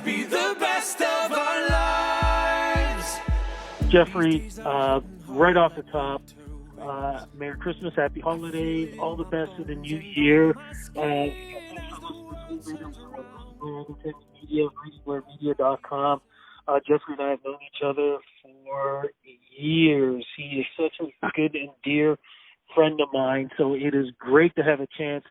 be the best of our lives. Jeffrey, right off the top, Merry Christmas, Happy Holidays, all the best for the new year. Media.com. Jeffrey and I have known each other for years. He is such a good and dear friend of mine, so it is great to have a chance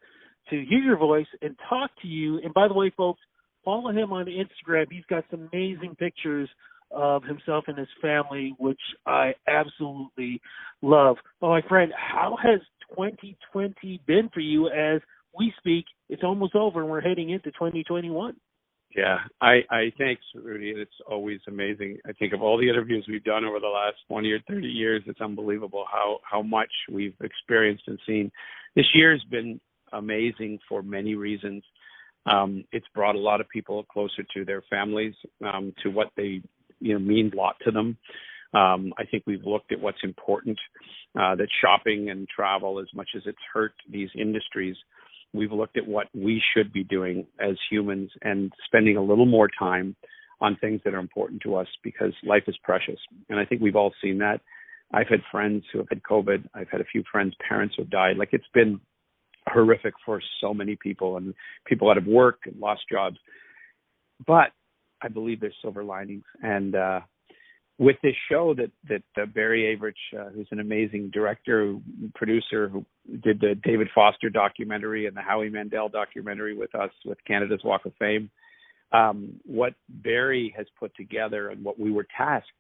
to hear your voice and talk to you. And by the way, folks, follow him on Instagram. He's got some amazing pictures of himself and his family, which I absolutely love. Well, my friend, how has 2020 been for you? As we speak, it's almost over and we're heading into 2021. Yeah, I thanks, Rudy. It's always amazing. I think of all the interviews we've done over the last 20 or 30 years, it's unbelievable how much we've experienced and seen. This year has been amazing for many reasons. It's brought a lot of people closer to their families, to what they mean a lot to them. I think we've looked at what's important, that shopping and travel, as much as it's hurt these industries, we've looked at what we should be doing as humans and spending a little more time on things that are important to us, because life is precious. And I think we've all seen that. I've had friends who have had COVID. I've had a few friends' parents who have died. Like, it's been horrific for so many people, and people out of work and lost jobs. But I believe there's silver linings. And with this show that Barry Averich, who's an amazing director, producer, who did the David Foster documentary and the Howie Mandel documentary with us, with Canada's Walk of Fame, what Barry has put together and what we were tasked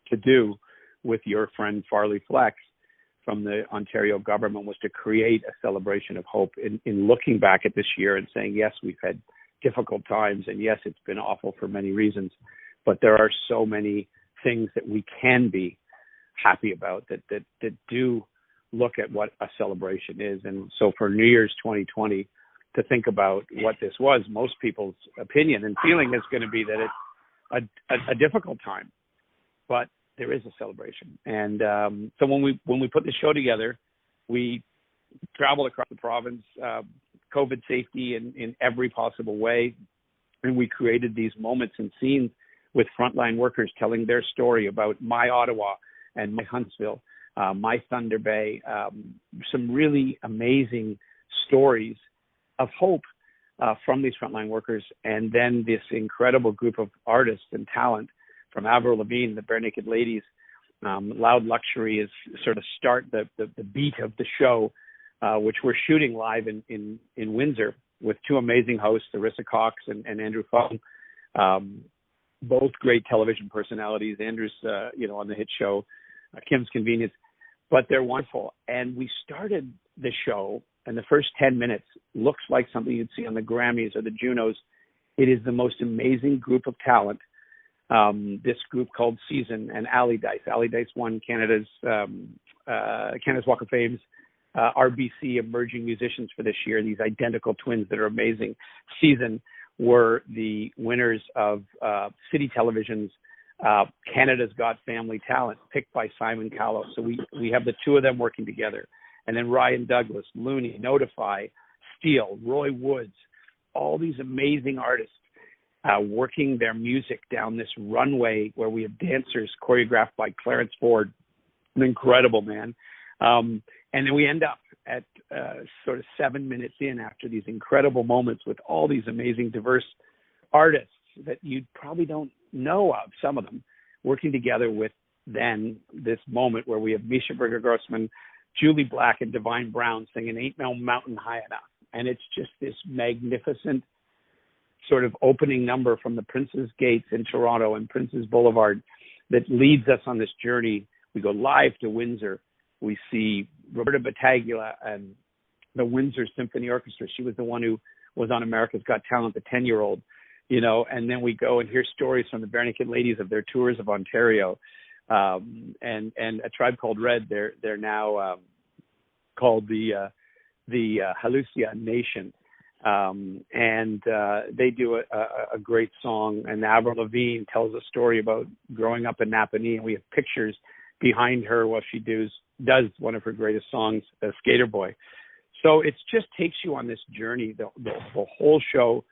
to do with your friend Farley Flex from the Ontario government was to create a celebration of hope in looking back at this year and saying, yes, we've had difficult times, and yes, it's been awful for many reasons, but there are so many things that we can be happy about that do look at what a celebration is. And so for New Year's 2020, to think about what this was, most people's opinion and feeling is going to be that it's a difficult time, but there is a celebration. And so when we put the show together, we traveled across the province, COVID safety in every possible way, and we created these moments and scenes with frontline workers telling their story about my Ottawa and my Huntsville, my Thunder Bay, some really amazing stories of hope from these frontline workers. And then this incredible group of artists and talent from Avril Lavigne, the Bare Naked Ladies, Loud Luxury is sort of start the beat of the show, which we're shooting live in Windsor with two amazing hosts, Arissa Cox and Andrew Fung. Both great television personalities. Andrew's, on the hit show, Kim's Convenience, but they're wonderful. And we started the show, and the first 10 minutes looks like something you'd see on the Grammys or the Junos. It is the most amazing group of talent. This group called Season and Ali Dice. Ali Dice won Canada's Walk of Fame's RBC Emerging Musicians for this year. These identical twins that are amazing. Season were the winners of City Television's Canada's Got Family Talent, picked by Simon Callow. So we have the two of them working together. And then Ryan Douglas, Looney, Notify, Steele, Roy Woods, all these amazing artists working their music down this runway where we have dancers choreographed by Clarence Ford, an incredible man. And then we end up at sort of 7 minutes in, after these incredible moments with all these amazing, diverse artists that you probably don't know of, some of them, working together with then this moment where we have Misha Berger-Grossman, Julie Black, and Divine Brown singing Ain't No Mountain High Enough. And it's just this magnificent sort of opening number from the Prince's Gates in Toronto and Prince's Boulevard that leads us on this journey. We go live to Windsor. We see Roberta Battaglia and the Windsor Symphony Orchestra. She was the one who was on America's Got Talent, the 10-year-old, and then we go and hear stories from the Bare Naked Ladies of their tours of Ontario, and A Tribe Called Red. They're now called the Halusia Nation. And they do a great song, and Avril Lavigne tells a story about growing up in Napanee, and we have pictures behind her while she does one of her greatest songs, Skater Boy. So it just takes you on this journey. The whole show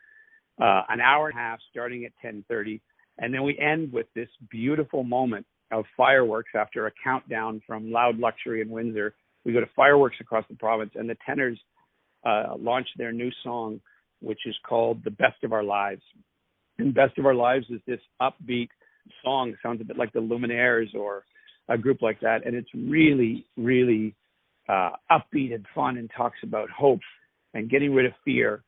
an hour and a half starting at 10:30. And then we end with this beautiful moment of fireworks after a countdown from Loud Luxury in Windsor. We go to fireworks across the province, and the tenors launch their new song, which is called The Best of Our Lives. And Best of Our Lives is this upbeat song. It sounds a bit like the Luminaires or a group like that. And it's really, really upbeat and fun, and talks about hope and getting rid of fear.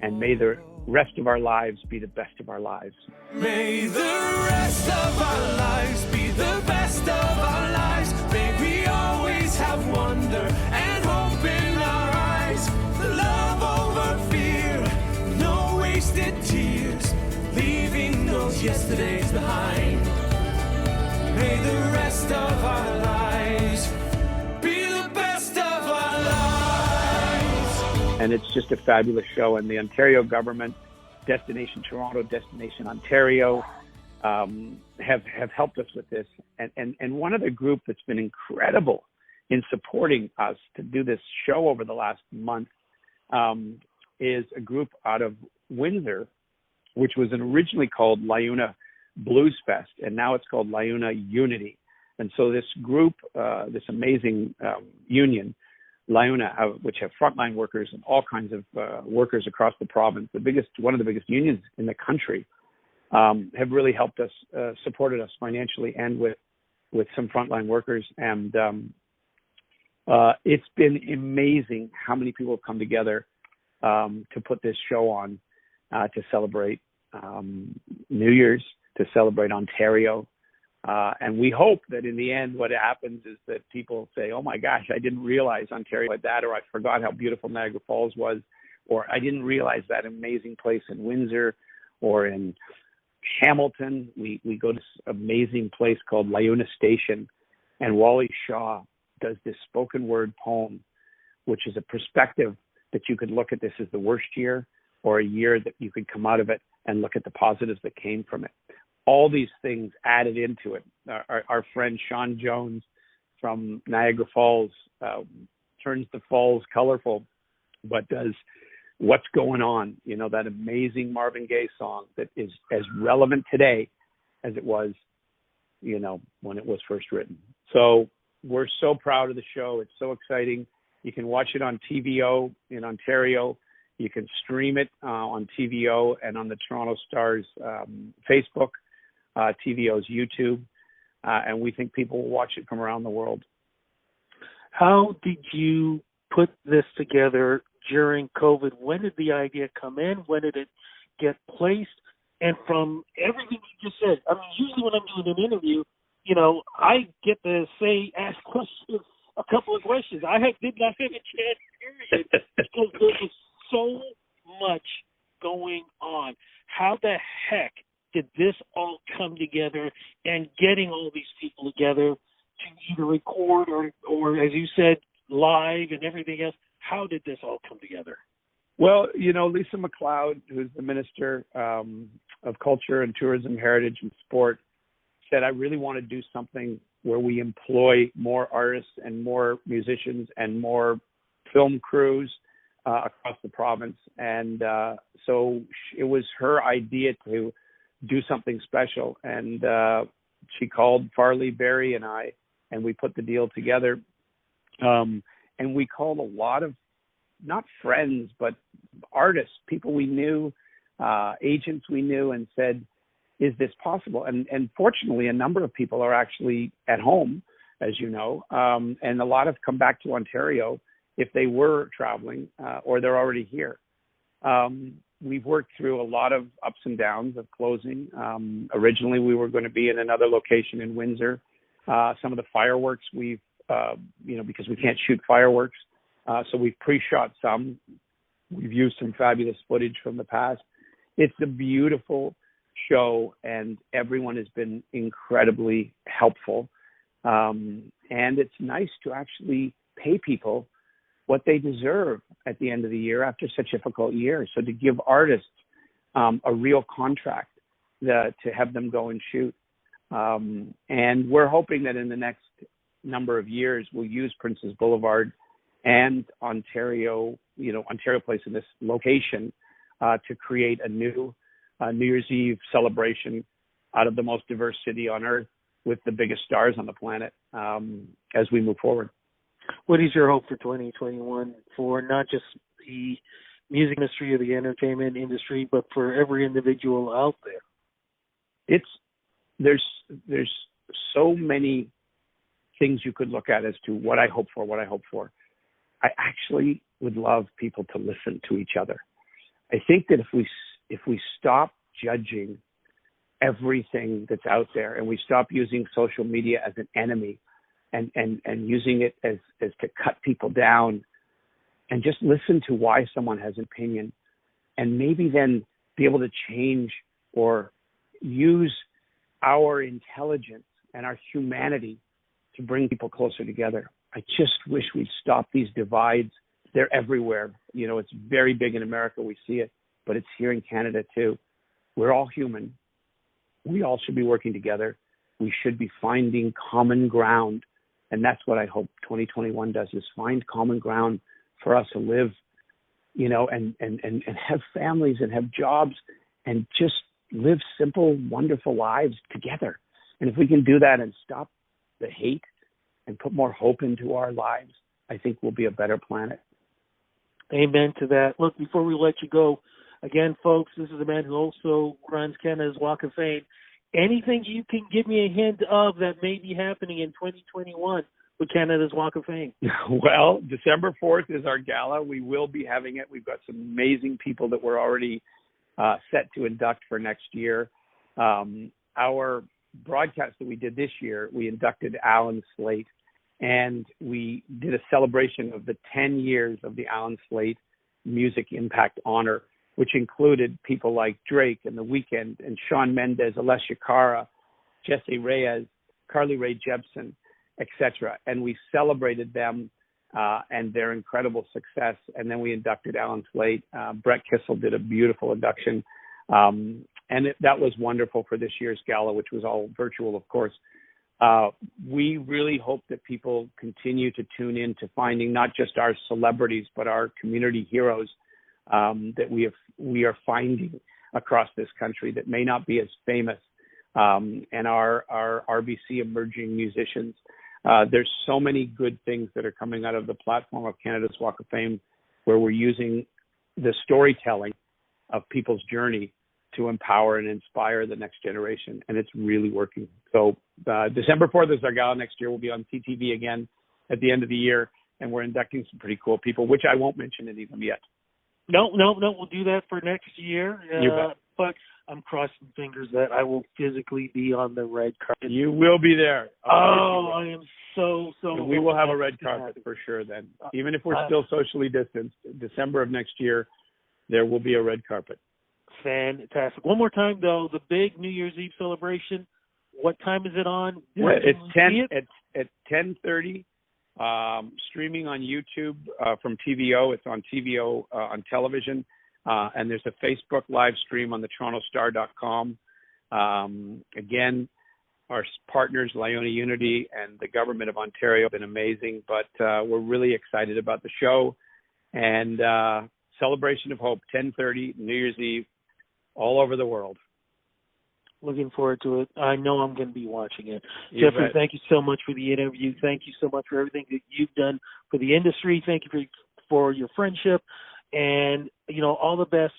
And may the rest of our lives be the best of our lives. May the rest of our lives be the best of our lives. May we always have wonder and hope in our eyes. Love over fear, no wasted tears, leaving those yesterdays behind. May the rest of our lives be the best of our lives. And it's just a fabulous show. And the Ontario government, Destination Toronto, Destination Ontario, have helped us with this. And one other group that's been incredible in supporting us to do this show over the last month is a group out of Windsor, which was originally called Liuna Blues Fest, and now it's called Liuna Unity. And so this group, this amazing union, Liuna, which have frontline workers and all kinds of workers across the province, one of the biggest unions in the country, have really helped us, supported us financially and with some frontline workers. And it's been amazing how many people have come together to put this show on, to celebrate New Year's, to celebrate Ontario. And we hope that in the end, what happens is that people say, oh my gosh, I didn't realize Ontario had that, or I forgot how beautiful Niagara Falls was, or I didn't realize that amazing place in Windsor or in Hamilton. We go to this amazing place called Liuna Station, and Wally Shaw does this spoken word poem, which is a perspective that you could look at this as the worst year, or a year that you could come out of it and look at the positives that came from it. All these things added into it. Our friend Sean Jones from Niagara Falls turns the falls colorful, but does What's Going On, that amazing Marvin Gaye song that is as relevant today as it was, when it was first written. So we're so proud of the show. It's so exciting. You can watch it on TVO in Ontario. You can stream it on TVO and on the Toronto Star's Facebook, TVO's YouTube, and we think people will watch it from around the world. How did you put this together during COVID? When did the idea come in? When did it get placed? And from everything you just said, usually when I'm doing an interview, I get to ask questions, a couple of questions. Did not have a chance, period, because there was so much going on. How the heck did this all come together, and getting all these people together to either record or as you said, live and everything else? How did this all come together? Well, Lisa MacLeod, who's the Minister of Culture and Tourism, Heritage and Sport, said, I really want to do something where we employ more artists and more musicians and more film crews across the province. And so it was her idea to do something special. And she called Farley, Berry, and I, and we put the deal together. And we called a lot of, not friends, but artists, people we knew, agents we knew, and said, is this possible? And fortunately, a number of people are actually at home, as you know, and a lot have come back to Ontario if they were traveling or they're already here. We've worked through a lot of ups and downs of closing. Originally, we were going to be in another location in Windsor. Some of the fireworks we've, because we can't shoot fireworks, so we've pre-shot some. We've used some fabulous footage from the past. It's a beautiful show, and everyone has been incredibly helpful. And it's nice to actually pay people what they deserve at the end of the year after such a difficult year. So to give artists a real contract to have them go and shoot. And we're hoping that in the next number of years, we'll use Princess Boulevard and Ontario Place in this location to create a new New Year's Eve celebration out of the most diverse city on earth with the biggest stars on the planet as we move forward. What is your hope for 2021 for not just the music industry or the entertainment industry, but for every individual out there? There's so many things you could look at as to what I hope for. I actually would love people to listen to each other. I think that if we stop judging everything that's out there and we stop using social media as an enemy and using it as to cut people down, and just listen to why someone has an opinion, and maybe then be able to change or use our intelligence and our humanity to bring people closer together. I just wish we'd stop these divides. They're everywhere. You know, it's very big in America. We see it, but it's here in Canada too. We're all human. We all should be working together. We should be finding common ground. And that's what I hope 2021 does, is find common ground for us to live, you know, and have families and have jobs and just live simple, wonderful lives together. And if we can do that and stop the hate and put more hope into our lives, I think we'll be a better planet. Amen to that. Look, before we let you go, again, folks, this is a man who also runs Canada's Walk of Fame. Anything you can give me a hint of that may be happening in 2021 with Canada's Walk of Fame? Well, December 4th is our gala. We will be having it. We've got some amazing people that we're already set to induct for next year. Our broadcast that we did this year, we inducted Alan Slate, and we did a celebration of the 10 years of the Alan Slate Music Impact Honor, which included people like Drake and The Weeknd and Shawn Mendes, Alessia Cara, Jesse Reyes, Carly Rae Jepsen, etc. And we celebrated them and their incredible success. And then we inducted Alan Slate. Brett Kissel did a beautiful induction. That was wonderful for this year's gala, which was all virtual, of course. We really hope that people continue to tune in to finding not just our celebrities, but our community heroes that we are finding across this country that may not be as famous, and our RBC emerging musicians. There's so many good things that are coming out of the platform of Canada's Walk of Fame, where we're using the storytelling of people's journey to empower and inspire the next generation, and it's really working. So December 4th is our gala next year. We'll be on CTV again at the end of the year, and we're inducting some pretty cool people, which I won't mention any of them yet. No, we'll do that for next year. You bet. But I'm crossing fingers that I will physically be on the red carpet. You will be there. Oh, I am so. And we will have a red carpet for sure then. Even if we're still socially distanced, December of next year, there will be a red carpet. Fantastic. One more time, though, the big New Year's Eve celebration, what time is it on? Yeah, it's 10:30, streaming on YouTube from TVO. It's on TVO on television. And there's a Facebook live stream on the TorontoStar.com. Again, our partners, Liona Unity and the Government of Ontario, have been amazing. But we're really excited about the show. And Celebration of Hope, 10:30, New Year's Eve, all over the world. Looking forward to it. I know I'm going to be watching it. You Jeffrey, bet. thank you so much for the interview. Thank you so much for everything that you've done for the industry. Thank you for your friendship. And, all the best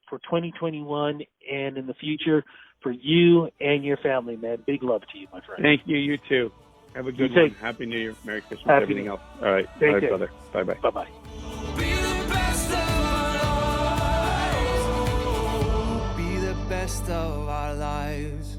for 2021 and in the future for you and your family, man. Big love to you, my friend. Thank you. You too. Have a good one. Happy New Year. Merry Christmas. Happy everything New else. All right. Take All right, care. brother. Bye-bye. Bye-bye. Be the best of our lives. Be the best of our lives.